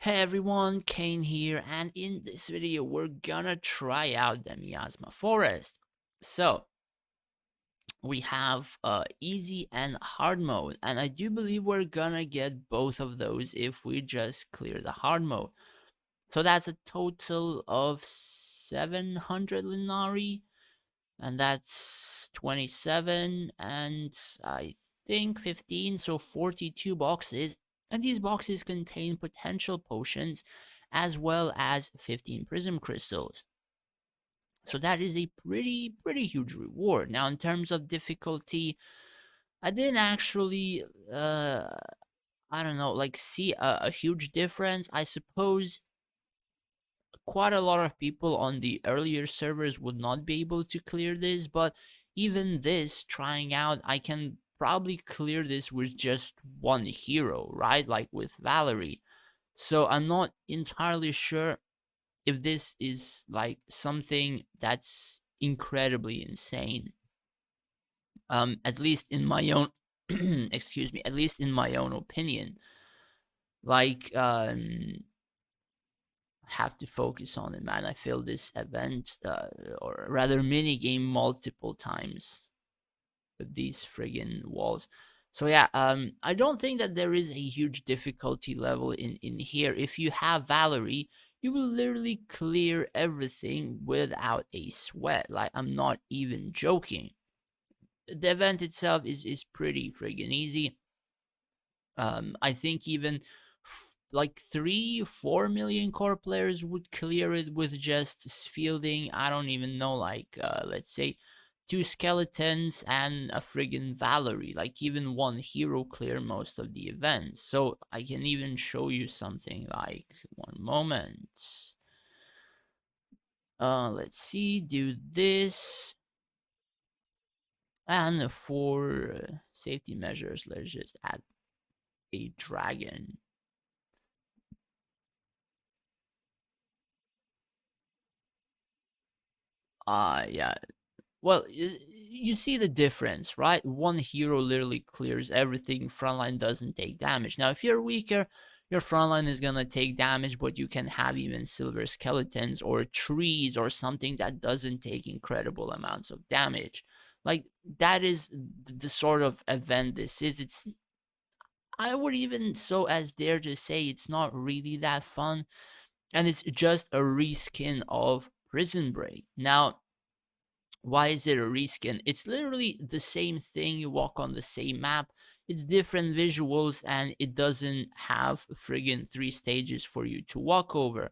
Hey everyone, Kane here, and in this video we're gonna try out the Miasma Forest. So, we have easy and hard mode, and I do believe we're gonna get both of those if we just clear the hard mode. So that's a total of 700 Linari, and that's 27, and I think 15, so 42 boxes. And these boxes contain potential potions as well as 15 prism crystals. So that is a pretty huge reward. Now, in terms of difficulty, I didn't actually I don't know, like see a huge difference. I suppose quite a lot of people on the earlier servers would not be able to clear this, but even this trying out, I can probably clear this with just one hero, right? Like with Valerie. So I'm not entirely sure if this is like something that's incredibly insane. At least in my own excuse me, at least in my own opinion. Like have to focus on it, man. I failed this event, or rather mini game multiple times with these friggin' walls. So yeah, I don't think that there is a huge difficulty level in here. If you have Valerie, you will literally clear everything without a sweat. Like I'm not even joking. The event itself is pretty friggin' easy. I think even like 3 4 million core players would clear it with just fielding, I don't even know, like let's say two skeletons and a friggin' Valerie. Like even one hero clear most of the events. So I can even show you something, like one moment. Let's see, do this. And for safety measures, let's just add a dragon. Yeah. Well, you see the difference, right? One hero literally clears everything. Frontline doesn't take damage. Now, if you're weaker, your frontline is gonna take damage, but you can have even silver skeletons or trees or something that doesn't take incredible amounts of damage. Like that is the sort of event this is. It's, I would even so as dare to say, it's not really that fun, and it's just a reskin of Prison Break. Now, why is it a reskin? It's literally the same thing. You walk on the same map. It's different visuals, and it doesn't have friggin' 3 stages for you to walk over.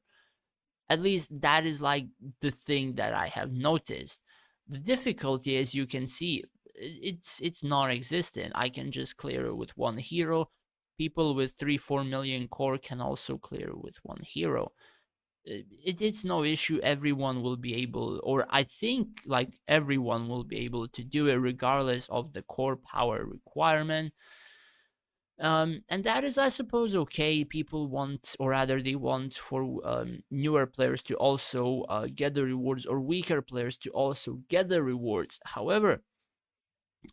At least that is like the thing that I have noticed. The difficulty, as you can see, it's non-existent. I can just clear it with one hero. People with 3 4 million core can also clear it with one hero. It's no issue. Everyone will be able, or I think like everyone will be able to do it regardless of the core power requirement. And that is, I suppose, okay. People want, or rather they want for newer players to also get the rewards, or weaker players to also get the rewards. However,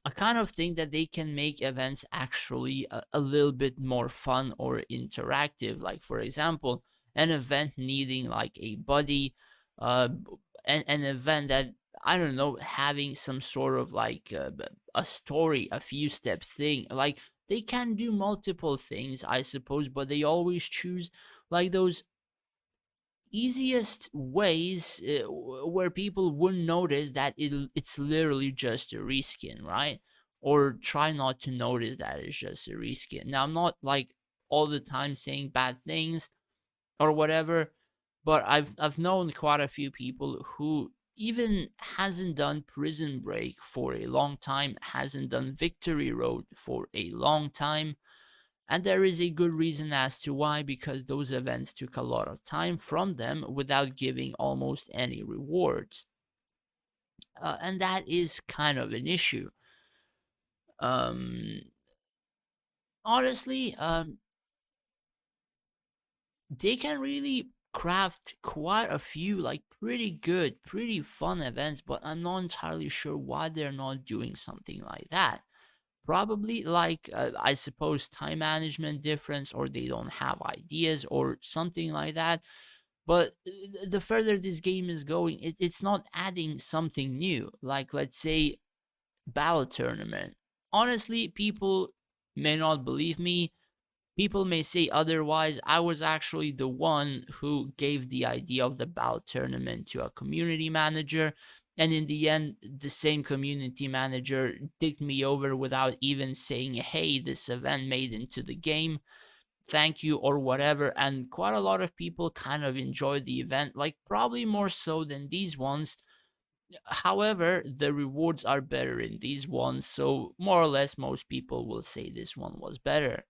I kind of think that they can make events actually a little bit more fun or interactive. Like, for example, an event needing like a buddy, uh, an event that, I don't know, having some sort of like a story, a few step thing. Like, they can do multiple things, I suppose, but they always choose like those easiest ways where people wouldn't notice that it's literally just a reskin, right? Or try not to notice that it's just a reskin. Now, I'm not like all the time saying bad things or whatever, but I've known quite a few people who even hasn't done Prison Break for a long time, hasn't done Victory Road for a long time, and there is a good reason as to why, because those events took a lot of time from them without giving almost any rewards. And that is kind of an issue. Um, Honestly, they can really craft quite a few like pretty good, pretty fun events, but I'm not entirely sure why they're not doing something like that. Probably like I suppose time management difference, or they don't have ideas or something like that. But the further this game is going, it's not adding something new. Like, let's say, battle tournament. Honestly, people may not believe me. People may say otherwise. I was actually the one who gave the idea of the battle tournament to a community manager. And in the end, the same community manager dicked me over without even saying, hey, this event made into the game. Thank you, or whatever. And quite a lot of people kind of enjoyed the event, like probably more so than these ones. However, the rewards are better in these ones, so more or less most people will say this one was better.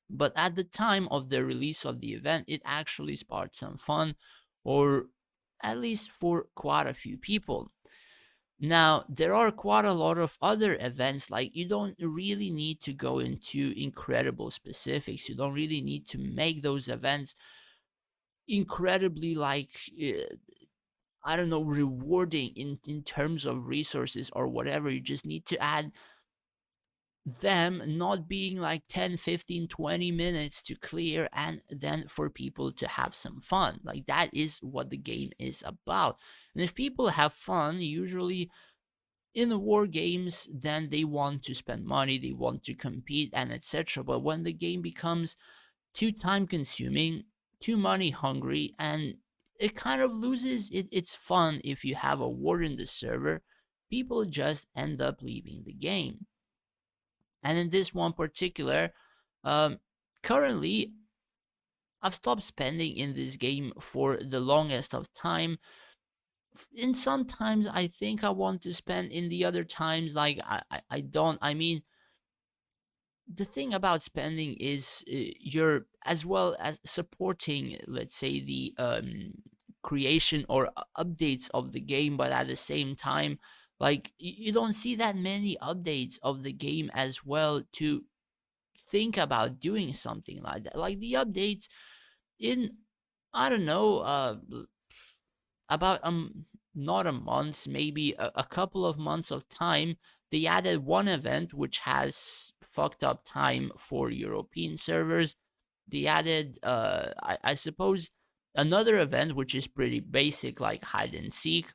But at the time of the release of the event, it actually sparked some fun, or at least for quite a few people. Now, there are quite a lot of other events, like you don't really need to go into incredible specifics. You don't really need to make those events incredibly, like, I don't know, rewarding in terms of resources or whatever. You just need to add them not being like 10, 15, 20 minutes to clear, and then for people to have some fun. Like, that is what the game is about. And if people have fun, usually in the war games, then they want to spend money, they want to compete, and etc. But when the game becomes too time consuming, too money hungry, and it kind of loses its fun if you have a war in the server, people just end up leaving the game. And in this one particular, um, currently, I've stopped spending in this game for the longest of time. In some times, I think I want to spend. In the other times, like I don't. I mean, the thing about spending is you're as well as supporting, let's say, the creation or updates of the game, but at the same time, like you don't see that many updates of the game as well to think about doing something like that. Like the updates in, I don't know, about not a month, maybe a couple of months of time, they added one event which has fucked up time for European servers. They added, I suppose, another event which is pretty basic, like hide and seek.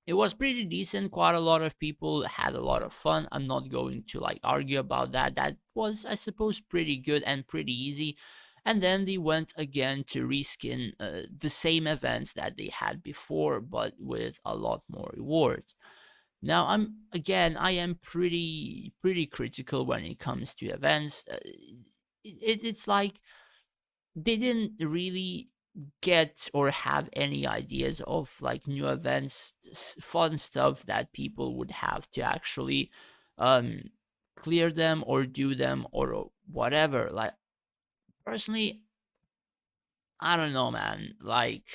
It was pretty decent. Quite a lot of people had a lot of fun. I'm not going to like argue about that. That was, I suppose, pretty good and pretty easy. And then they went again to reskin the same events that they had before, but with a lot more rewards. Now, I am pretty critical when it comes to events. It's like they didn't really get or have any ideas of like new events, fun stuff that people would have to actually um clear them or do them or whatever. Like, personally, I don't know, man. Like,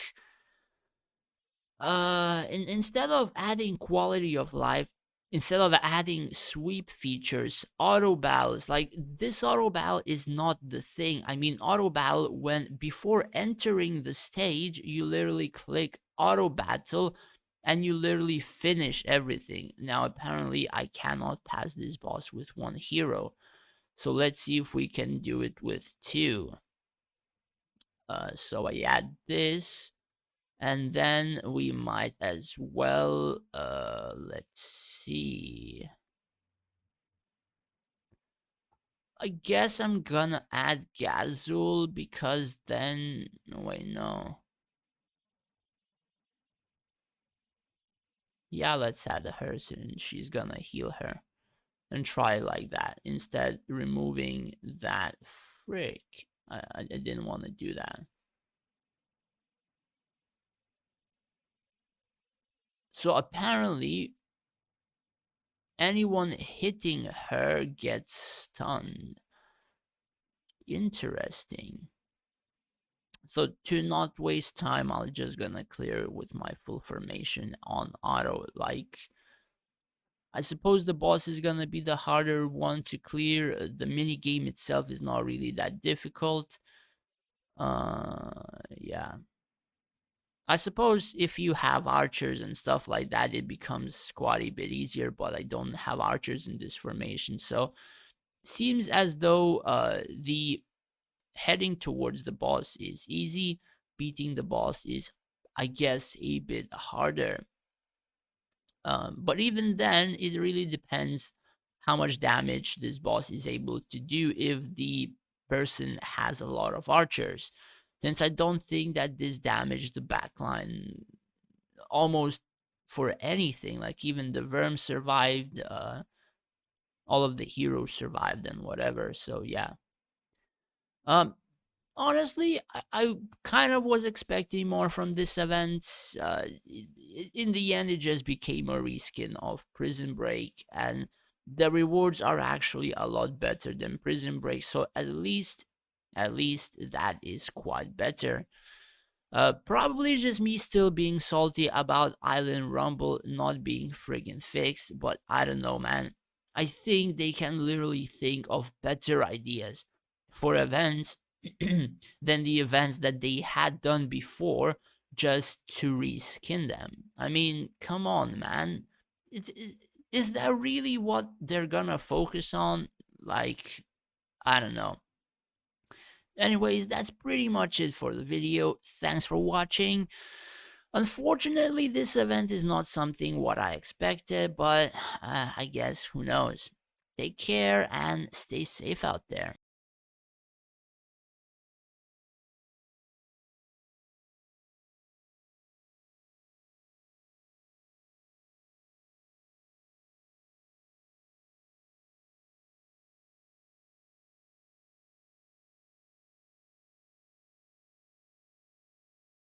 instead of adding quality of life, instead of adding sweep features, auto battles, like this auto battle is not the thing. I mean, auto battle, when before entering the stage, you literally click auto battle and you literally finish everything. Now, apparently, I cannot pass this boss with one hero. So let's see if we can do it with two. So I add this, and then we might as well, let's see. I guess I'm gonna add Gazul because then, no, wait, no. Yeah, let's add her and she's gonna heal her. And try like that. Instead, removing that frick. I didn't want to do that. So apparently, anyone hitting her gets stunned. Interesting. So to not waste time, I'm just gonna clear it with my full formation on auto. Like, I suppose the boss is gonna be the harder one to clear. The mini game itself is not really that difficult. Yeah. I suppose if you have archers and stuff like that, it becomes quite a bit easier, but I don't have archers in this formation. So seems as though the heading towards the boss is easy. Beating the boss is, I guess, a bit harder. But even then, it really depends how much damage this boss is able to do if the person has a lot of archers. Since I don't think that this damaged the backline almost for anything. Like even the worm survived, all of the heroes survived, and whatever. So yeah. Um, Honestly, I kind of was expecting more from this event. In the end, it just became a reskin of Prison Break, and the rewards are actually a lot better than Prison Break. So at least that is quite better. Probably just me still being salty about Island Rumble not being friggin' fixed, but I don't know, man. I think they can literally think of better ideas for events than the events that they had done before just to reskin them. I mean, come on, man. Is that really what they're gonna focus on? Like, I don't know. Anyways, that's pretty much it for the video. Thanks for watching. Unfortunately, this event is not something what I expected, but I guess who knows. Take care and stay safe out there.